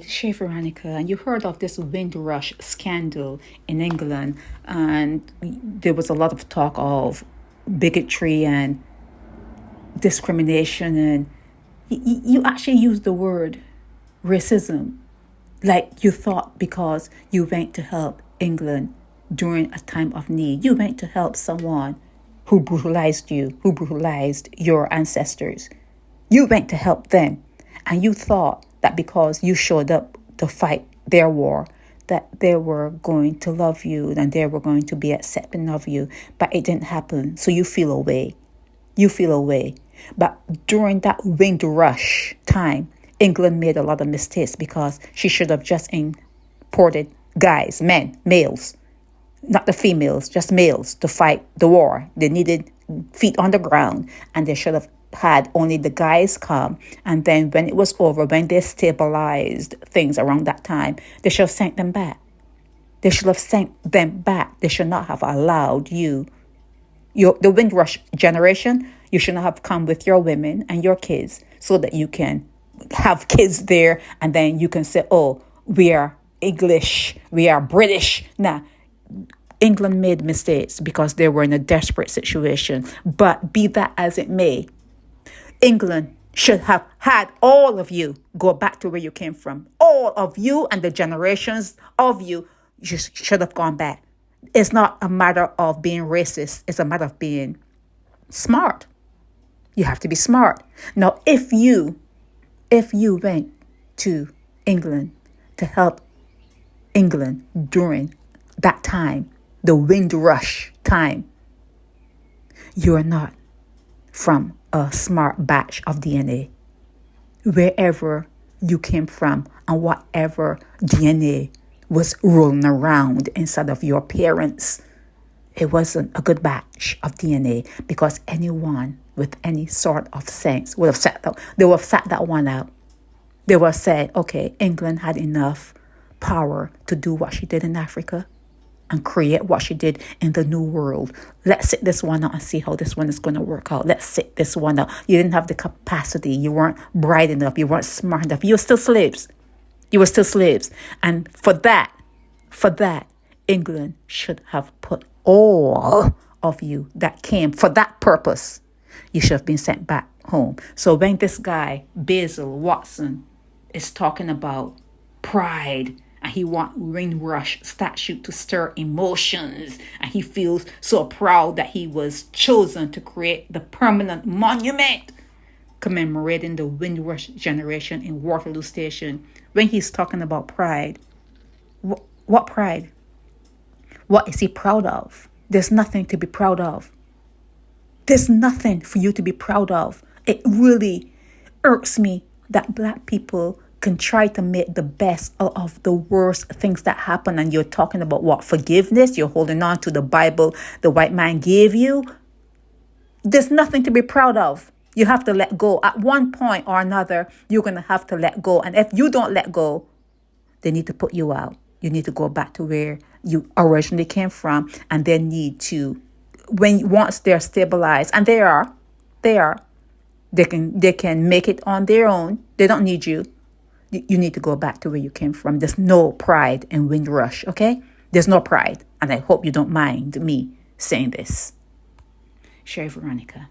Shay Veronica, and you heard of this Windrush scandal in England, and there was a lot of talk of bigotry and discrimination, and you actually used the word racism, like you thought because you went to help England during a time of need, you went to help someone who brutalized you, who brutalized your ancestors. You went to help them, and you thought that because you showed up to fight their war, that they were going to love you and they were going to be accepting of you. But it didn't happen. So you feel away. You feel away. But during that Windrush time, England made a lot of mistakes because she should have just imported guys, men, males, not the females, just males to fight the war. They needed feet on the ground, and they should have had only the guys come. And then when it was over, when they stabilized things around that time, they should have sent them back. They should have sent them back. They should not have allowed the Windrush generation, you should not have come with your women and your kids so that you can have kids there, and then you can say, oh, we are English, we are British. Nah, England made mistakes because they were in a desperate situation. But be that as it may, England should have had all of you go back to where you came from. All of you and the generations of you just should have gone back. It's not a matter of being racist. It's a matter of being smart. You have to be smart. Now, if you went to England to help England during that time, the Windrush time, you're not from a smart batch of DNA. Wherever you came from and whatever DNA was rolling around inside of your parents, it wasn't a good batch of DNA, because anyone with any sort of sense would have sat that one out. They would have said, okay, England had enough power to do what she did in Africa and create what she did in the New World. Let's sit this one out and see how this one is going to work out. Let's sit this one out. You didn't have the capacity. You weren't bright enough. You weren't smart enough. You were still slaves. And for that, England should have put all of you that came for that purpose. You should have been sent back home. So when this guy, Basil Watson, is talking about pride, and he wants Windrush statue to stir emotions, and he feels so proud that he was chosen to create the permanent monument commemorating the Windrush generation in Waterloo Station. When he's talking about pride, what pride? What is he proud of? There's nothing to be proud of. There's nothing for you to be proud of. It really irks me that Black people can try to make the best out of the worst things that happen. And you're talking about what? Forgiveness? You're holding on to the Bible the white man gave you? There's nothing to be proud of. You have to let go. At one point or another, you're going to have to let go. And if you don't let go, they need to put you out. You need to go back to where you originally came from. And they need to, once they're stabilized, and they can make it on their own. They don't need you. You need to go back to where you came from. There's no pride in Windrush, okay? There's no pride. And I hope you don't mind me saying this. Shay Veronica.